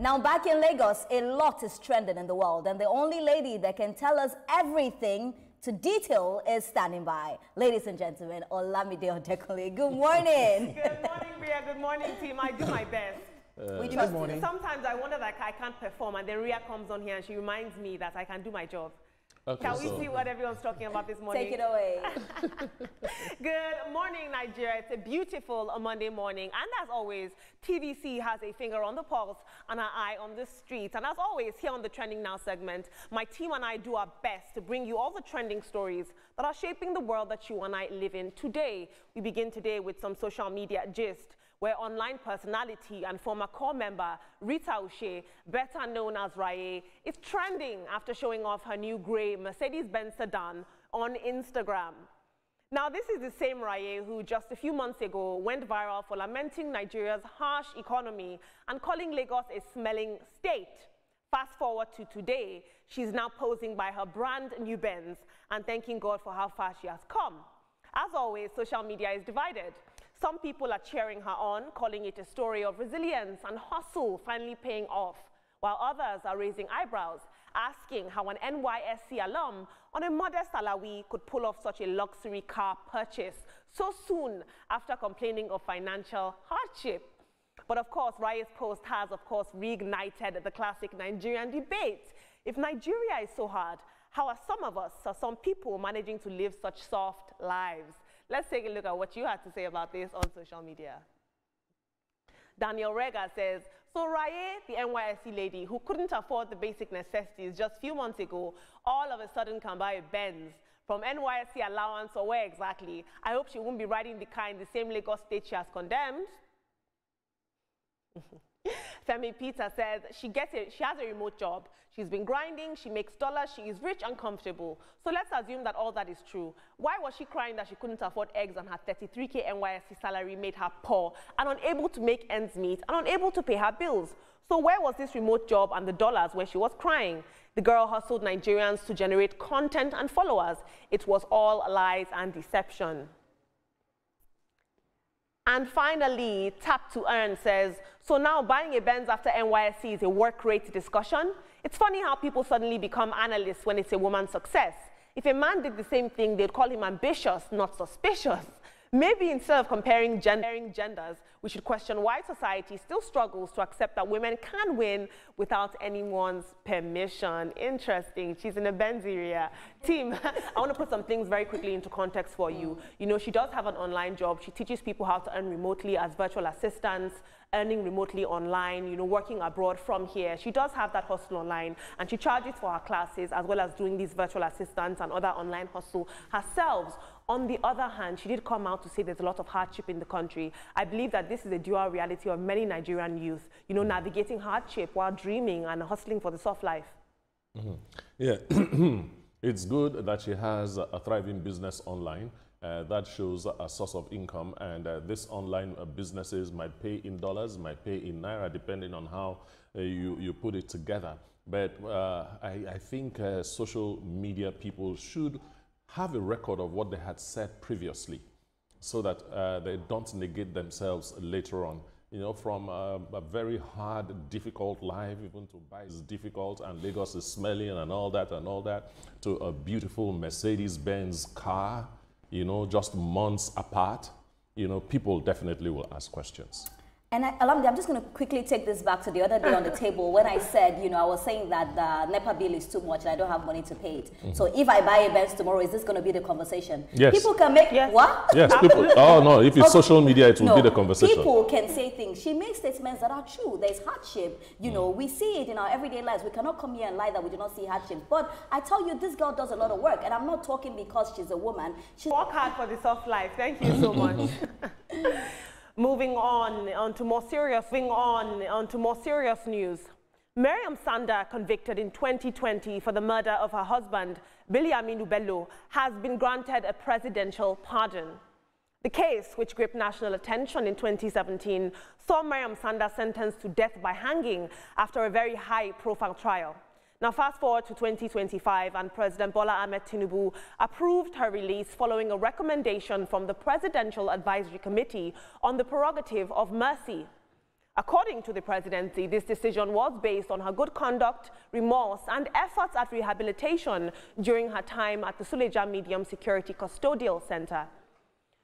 Now, back in Lagos, a lot is trending in the world, and the only lady that can tell us everything to detail is standing by. Ladies and gentlemen, Olamide Odekole. Good morning. Good morning, Ria. Good morning, team. I do my best. Good morning. Sometimes I wonder that I can't perform, and then Ria comes on here and she reminds me that I can do my job. Okay, can we see what everyone's talking about this morning? Take it away. Good morning, Nigeria. It's a beautiful Monday morning. And as always, TVC has a finger on the pulse and an eye on the streets. And as always, here on the Trending Now segment, my team and I do our best to bring you all the trending stories that are shaping the world that you and I live in today. We begin today with some social media gist, where online personality and former core member Rita Ushe, better known as Raye, is trending after showing off her new grey Mercedes Benz sedan on Instagram. Now, this is the same Raye who just a few months ago went viral for lamenting Nigeria's harsh economy and calling Lagos a smelling state. Fast forward to today, she's now posing by her brand new Benz and thanking God for how far she has come. As always, social media is divided. Some people are cheering her on, calling it a story of resilience and hustle finally paying off, while others are raising eyebrows, asking how an NYSC alum on a modest salary could pull off such a luxury car purchase so soon after complaining of financial hardship. But of course, Raye's post has, of course, reignited the classic Nigerian debate. If Nigeria is so hard, how are some of us, or some people, managing to live such soft lives? Let's take a look at what you had to say about this on social media. Daniel Rega says, so Raye, the NYSC lady who couldn't afford the basic necessities just a few months ago, all of a sudden can buy a Benz from NYSC allowance, or where exactly? I hope she won't be riding the car in the same Lagos state she has condemned. Femi Peter says she has a remote job. She's been grinding, she makes dollars, she is rich and comfortable. So let's assume that all that is true. Why was she crying that she couldn't afford eggs and her 33K NYSC salary made her poor and unable to make ends meet and unable to pay her bills? So where was this remote job and the dollars where she was crying? The girl hustled Nigerians to generate content and followers. It was all lies and deception. And finally, Tap to Earn says, so now buying a Benz after NYSC is a work rate discussion? It's funny how people suddenly become analysts when it's a woman's success. If a man did the same thing, they'd call him ambitious, not suspicious. Maybe instead of comparing genders, we should question why society still struggles to accept that women can win without anyone's permission. Interesting. She's in a Benz area. Team, I want to put some things very quickly into context for you. You know, she does have an online job. She teaches people how to earn remotely as virtual assistants, earning remotely online, you know, working abroad from here. She does have that hustle online, and she charges for her classes as well as doing these virtual assistants and other online hustle herself. On the other hand, she did come out to say there's a lot of hardship in the country. I believe that this is a dual reality of many Nigerian youth, you know, navigating hardship while dreaming and hustling for the soft life. Yeah, it's good that she has a thriving business online. That shows a source of income, and this online businesses might pay in dollars, might pay in naira, depending on how you put it together. But I think social media people should have a record of what they had said previously, so that they don't negate themselves later on. You know, from a very hard, difficult life, even to buy is difficult, and Lagos is smelling and all that, to a beautiful Mercedes Benz car, you know, just months apart. You know, people definitely will ask questions. And Olamide, I'm just going to quickly take this back to the other day on the table when I said, you know, I was saying that the NEPA bill is too much and I don't have money to pay it. So if I buy a Benz tomorrow, is this going to be the conversation? Yes. People can make, what? Yes, people, oh no, if it's social media, it will be the conversation. People can say things. She makes statements that are true. There's hardship. You know, we see it in our everyday lives. We cannot come here and lie that we do not see hardship. But I tell you, this girl does a lot of work. And I'm not talking because she's a woman. She work hard for the soft life. Thank you so much. Moving on to more serious news. Mariam Sanda, convicted in 2020 for the murder of her husband, Billy Aminu Bello, has been granted a presidential pardon. The case, which gripped national attention in 2017, saw Mariam Sanda sentenced to death by hanging after a very high-profile trial. Now, fast forward to 2025, and President Bola Ahmed Tinubu approved her release following a recommendation from the Presidential Advisory Committee on the prerogative of mercy. According to the presidency, this decision was based on her good conduct, remorse, and efforts at rehabilitation during her time at the Suleja Medium Security Custodial Center.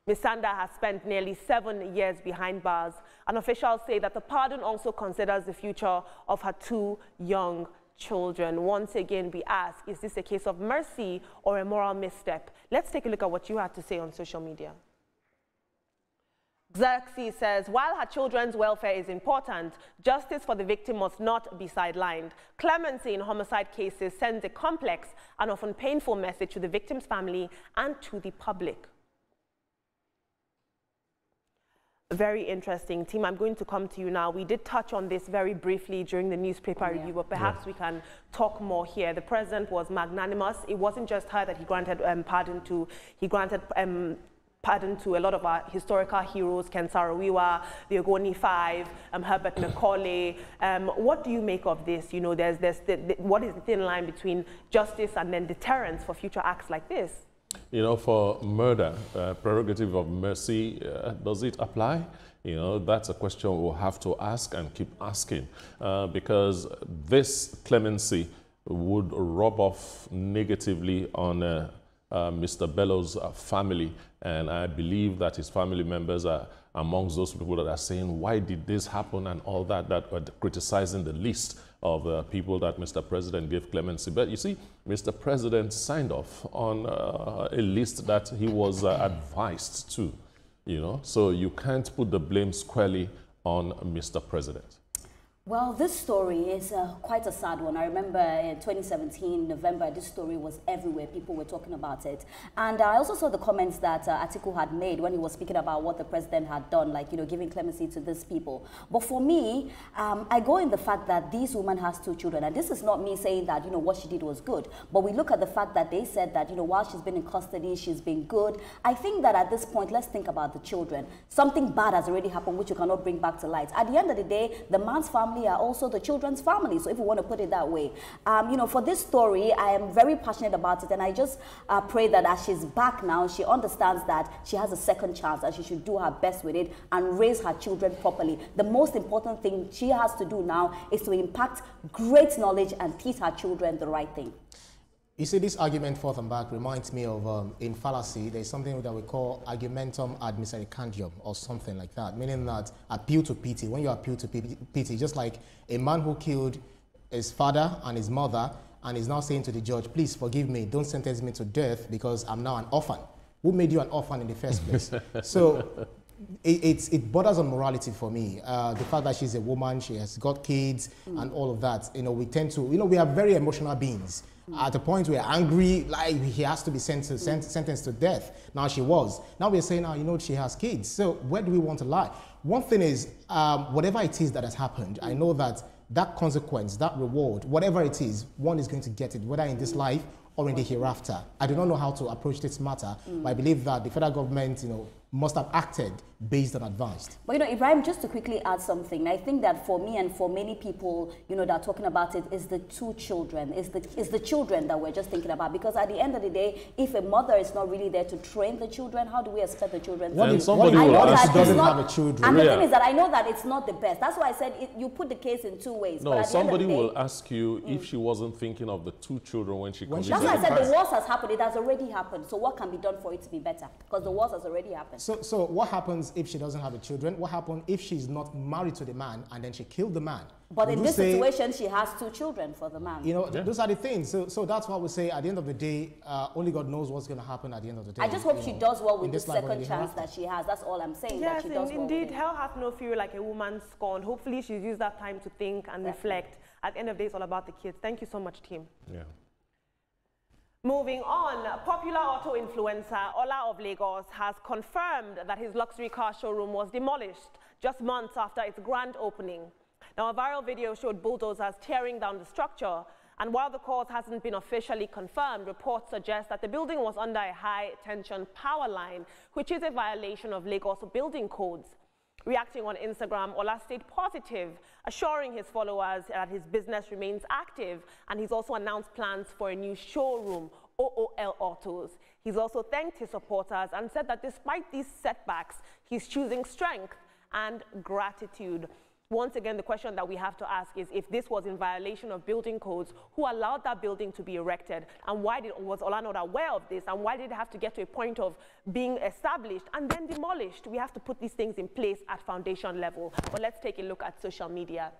Ms. Sanda has spent nearly 7 years behind bars, and officials say that the pardon also considers the future of her 2 young children. Once again, we ask, is this a case of mercy or a moral misstep? Let's take a look at what you had to say on social media. Xerxes says, while her children's welfare is important, justice for the victim must not be sidelined. Clemency in homicide cases sends a complex and often painful message to the victim's family and to the public. Very interesting. Team, I'm going to come to you now. We did touch on this very briefly during the newspaper review, but perhaps we can talk more here. The president was magnanimous. It wasn't just her that he granted pardon to. He granted pardon to a lot of our historical heroes, Ken Saro-Wiwa, the Ogoni Five, Herbert Macaulay. What do you make of this? You know, what is the thin line between justice and then deterrence for future acts like this? You know, for murder, prerogative of mercy, does it apply? You know, that's a question we'll have to ask and keep asking, because this clemency would rub off negatively on Mr. Bello's family, and I believe that his family members are amongst those people that are saying, why did this happen, and all that are criticizing the list of people that Mr. President gave clemency. But you see, Mr. President signed off on a list that he was advised to, you know, so you can't put the blame squarely on Mr. President. Well, this story is quite a sad one. I remember in 2017, November, this story was everywhere. People were talking about it. And I also saw the comments that Atiku had made when he was speaking about what the president had done, like, you know, giving clemency to these people. But for me, I go in the fact that this woman has 2 children. And this is not me saying that, you know, what she did was good. But we look at the fact that they said that, you know, while she's been in custody, she's been good. I think that at this point, let's think about the children. Something bad has already happened, which you cannot bring back to light. At the end of the day, the man's family are also the children's family. So if we want to put it that way, you know, for this story, I am very passionate about it. And I just pray that as she's back now, she understands that she has a second chance and she should do her best with it and raise her children properly. The most important thing she has to do now is to impact great knowledge and teach her children the right thing. You see, this argument forth and back reminds me of, in fallacy, there's something that we call argumentum ad misericordiam or something like that, meaning that appeal to pity. When you appeal to pity, just like a man who killed his father and his mother and is now saying to the judge, please forgive me, don't sentence me to death because I'm now an orphan. Who made you an orphan in the first place? So it borders on morality for me. The fact that she's a woman, she has got kids and all of that, you know, we tend to, you know, we are very emotional beings. At the point we're angry, like he has to be sentenced to death. Now she was. Now we're saying, you know, she has kids. So where do we want to lie? One thing is, whatever it is that has happened, I know that that consequence, that reward, whatever it is, one is going to get it, whether in this life or in the hereafter. I do not know how to approach this matter, but I believe that the federal government, you know, must have acted based on advice. But, you know, Ibrahim, just to quickly add something, I think that for me and for many people, you know, that are talking about it is the 2 children, is the children that we're just thinking about. Because at the end of the day, if a mother is not really there to train the children, how do we expect the children to somebody will ask she doesn't have a children? And the thing is that I know that it's not the best. That's why I said you put the case in 2 ways. No, somebody will ask you if she wasn't thinking of the 2 children when she committed the crime. That's why I said the worst has happened. It has already happened. So what can be done for it to be better? Because the worst has already happened. So what happens if she doesn't have a children? What happens if she's not married to the man and then she killed the man? But in this situation, she has 2 children for the man. You know, those are the things. So that's why we say at the end of the day, only God knows what's going to happen at the end of the day. I just hope she does well with this second chance that she has. That's all I'm saying. Yes, that she does indeed. Well Hell hath no fury like a woman scorned. Hopefully she's used that time to think and reflect. At the end of the day, it's all about the kids. Thank you so much, team. Yeah. Moving on, popular auto influencer Ola of Lagos has confirmed that his luxury car showroom was demolished just months after its grand opening. Now, a viral video showed bulldozers tearing down the structure, and while the cause hasn't been officially confirmed, reports suggest that the building was under a high-tension power line, which is a violation of Lagos building codes. Reacting on Instagram, Ola stayed positive, assuring his followers that his business remains active, and he's also announced plans for a new showroom, OOL Autos. He's also thanked his supporters and said that despite these setbacks, he's choosing strength and gratitude. Once again, the question that we have to ask is, if this was in violation of building codes, who allowed that building to be erected? And why was Ola not aware of this? And why did it have to get to a point of being established and then demolished? We have to put these things in place at foundation level. But let's take a look at social media.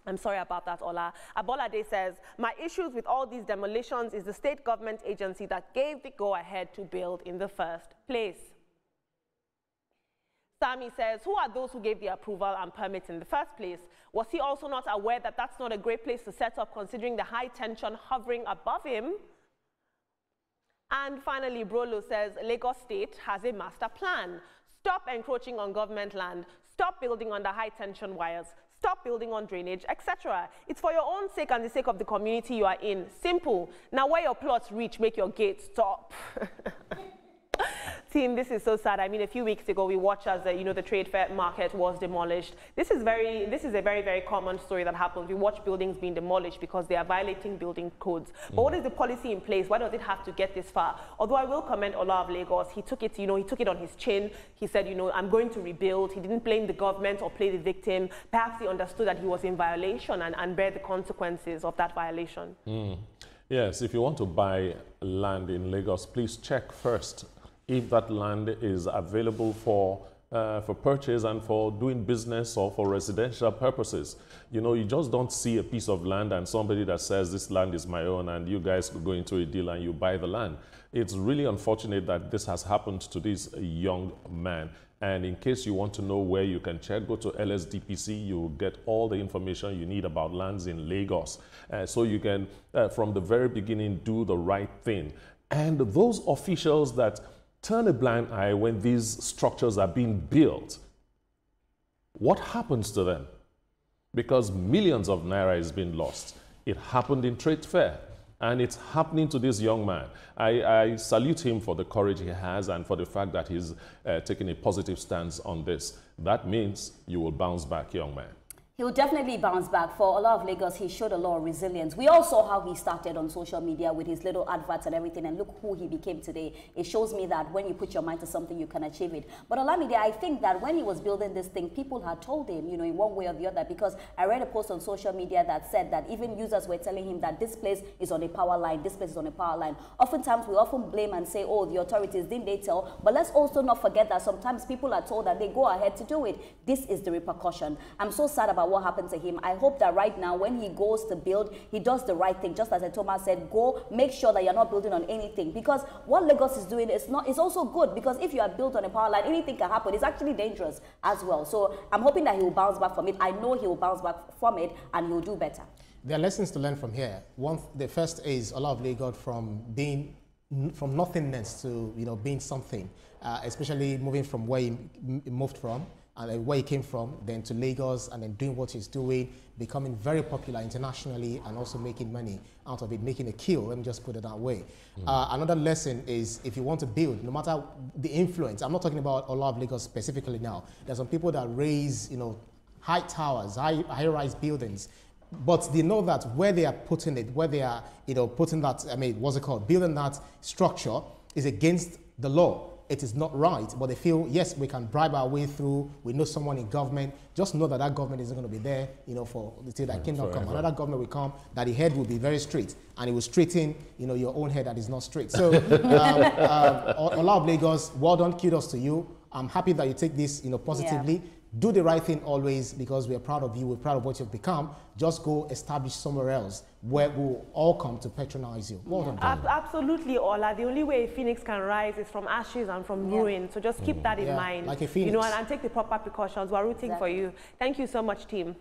I'm sorry about that, Ola. Abolade says, my issues with all these demolitions is the state government agency that gave the go-ahead to build in the first place. Sami says, who are those who gave the approval and permits in the first place? Was he also not aware that that's not a great place to set up, considering the high tension hovering above him? And finally, Brolo says, Lagos State has a master plan. Stop encroaching on government land. Stop building under high tension wires. Stop building on drainage, etc. It's for your own sake and the sake of the community you are in. Simple. Now, where your plots reach, make your gates stop. Team, this is so sad. I mean, a few weeks ago, we watched as the trade fair market was demolished. This is a very, very common story that happens. We watch buildings being demolished because they are violating building codes. But what is the policy in place? Why does it have to get this far? Although I will commend Ola of Lagos, he took it, he took it on his chin. He said, I'm going to rebuild. He didn't blame the government or play the victim. Perhaps he understood that he was in violation and bear the consequences of that violation. Yes, if you want to buy land in Lagos, please check first if that land is available for purchase and for doing business or for residential purposes. You just don't see a piece of land and somebody that says this land is my own and you guys go into a deal and you buy the land. It's really unfortunate that this has happened to this young man. And in case you want to know where you can check, go to LSDPC. You will get all the information you need about lands in Lagos. So you can, from the very beginning, do the right thing. And those officials that turn a blind eye when these structures are being built, what happens to them? Because millions of naira is being lost. It happened in trade fair, and it's happening to this young man. I salute him for the courage he has and for the fact that he's taking a positive stance on this. That means you will bounce back, young man. He will definitely bounce back. For Ola of Lagos, he showed a lot of resilience. We all saw how he started on social media with his little adverts and everything, and look who he became today. It shows me that when you put your mind to something, you can achieve it. But Olamide, I think that when he was building this thing, people had told him, in one way or the other, because I read a post on social media that said that even users were telling him that this place is on a power line, this place is on a power line. Oftentimes, we often blame and say, oh, the authorities, didn't they tell? But let's also not forget that sometimes people are told that they go ahead to do it. This is the repercussion. I'm so sad about what happened to him. I hope that right now, when he goes to build, he does the right thing. Just as Thomas said, go make sure that you're not building on anything, because what Lagos is doing is also good, because if you are built on a power line, anything can happen. It's actually dangerous as well. So I'm hoping that he will bounce back from it. I know he will bounce back from it and he'll do better. There are lessons to learn from here. The first is Ola of Lagos from nothingness to being something, especially moving from where he moved from and where he came from, then to Lagos, and then doing what he's doing, becoming very popular internationally, and also making money out of it, making a kill, let me just put it that way. Another lesson is, if you want to build, no matter the influence, I'm not talking about Ola of Lagos specifically now, there's some people that raise, high towers, high-rise buildings, but they know that where they are putting it, where they are, putting that, building that structure is against the law. It is not right, but they feel, yes, we can bribe our way through. We know someone in government. Just know that that government isn't going to be there, until that kingdom come. Another government will come, that the head will be very straight, and it will straighten, your own head that is not straight. So, Ola of Lagos, well done, kudos to you. I'm happy that you take this, positively. Yeah. Do the right thing always, because we are proud of you. We're proud of what you've become. Just go establish somewhere else where we'll all come to patronize you. Well done. Absolutely, Ola. The only way a phoenix can rise is from ashes and from ruin. So just keep that in mind. Like a phoenix. And take the proper precautions. We're rooting for you. Thank you so much, team.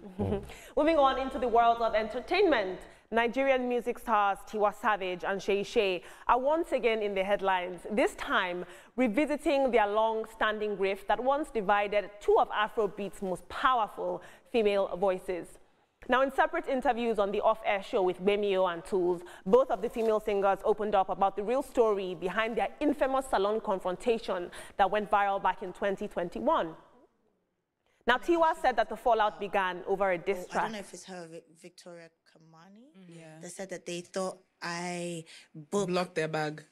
Moving on into the world of entertainment. Nigerian music stars Tiwa Savage and Seyi Shay are once again in the headlines, this time revisiting their long-standing rift that once divided two of Afrobeat's most powerful female voices. Now, in separate interviews on the off-air show with Bemio and Tools, both of the female singers opened up about the real story behind their infamous salon confrontation that went viral back in 2021. Now, Tiwa said that the fallout began over a diss track. I don't know if it's her, Victoria Kamani. They said that they thought I blocked their bag.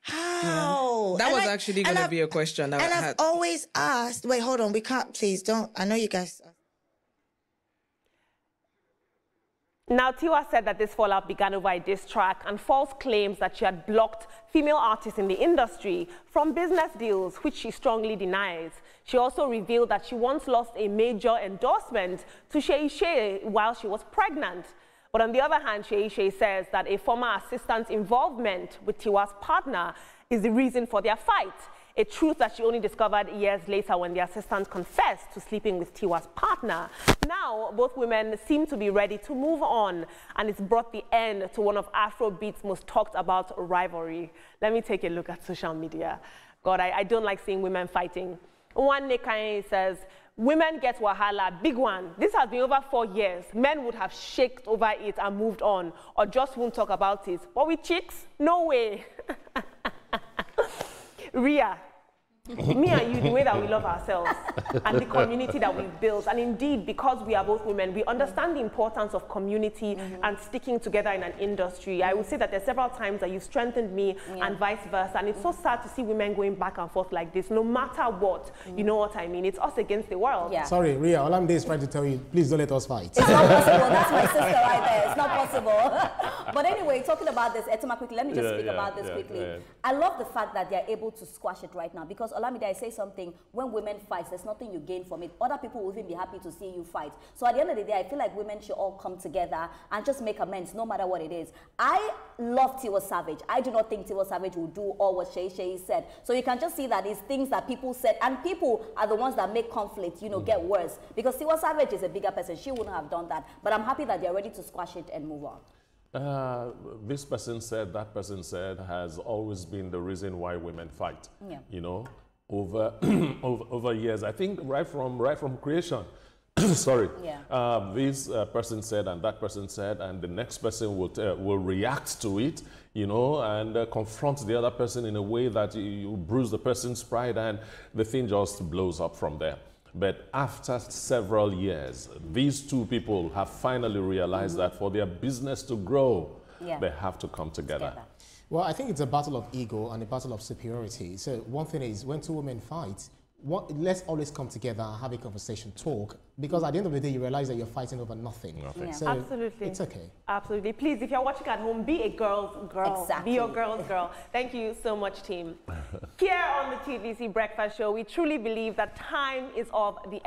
How? That was actually going to be a question. I've always asked, wait, hold on, we can't, please don't. I know you guys. Now, Tiwa said that this fallout began over a diss track and false claims that she had blocked female artists in the industry from business deals, which she strongly denies. She also revealed that she once lost a major endorsement to Seyi Shay while she was pregnant. But on the other hand, Seyi Shay says that a former assistant's involvement with Tiwa's partner is the reason for their fight. A truth that she only discovered years later when the assistant confessed to sleeping with Tiwa's partner. Now, both women seem to be ready to move on, and it's brought the end to one of Afrobeat's most talked about rivalry. Let me take a look at social media. God, I don't like seeing women fighting. One Nekaye says, women get wahala, big one. This has been over 4 years. Men would have shaked over it and moved on, or just won't talk about it. But with chicks, no way. Ria, me and you, the way that we love ourselves and the community that we've built, and indeed, because we are both women, we understand the importance of community and sticking together in an industry. I would say that there's several times that you've strengthened me and vice versa, and it's so sad to see women going back and forth like this, no matter what. You know what I mean? It's us against the world. Yeah. Sorry, Ria, Olamide is trying to tell you, please don't let us fight. It's not possible. That's my sister right there. It's not possible. But anyway, talking about this, Etoma, quickly, let me just speak about this quickly. I love the fact that they're able to squash it right now, because Olamide, I say something, when women fight, there's nothing you gain from it. Other people will even be happy to see you fight. So at the end of the day, I feel like women should all come together and just make amends, no matter what it is. I love Tiwa Savage. I do not think Tiwa Savage will do all what Seyi Shay said. So you can just see that it's things that people said, and people are the ones that make conflict, you know, get worse. Because Tiwa Savage is a bigger person. She wouldn't have done that. But I'm happy that they're ready to squash it and move on. This person said, that person said, has always been the reason why women fight. Yeah. You know, over years. I think right from creation. Sorry. Yeah. This person said, and that person said, and the next person will react to it, you know, and confront the other person in a way that you bruise the person's pride, and the thing just blows up from there. But after several years, these two people have finally realized that for their business to grow, they have to come together. Well, I think it's a battle of ego and a battle of superiority. So one thing is, when two women fight, let's always come together and have a conversation, talk, because at the end of the day, you realize that you're fighting over nothing. Yeah. So absolutely. It's okay. Absolutely. Please, if you're watching at home, be a girl's girl. Exactly. Be your girl's girl. Thank you so much, team. Here on the TVC Breakfast Show, we truly believe that time is of the essence.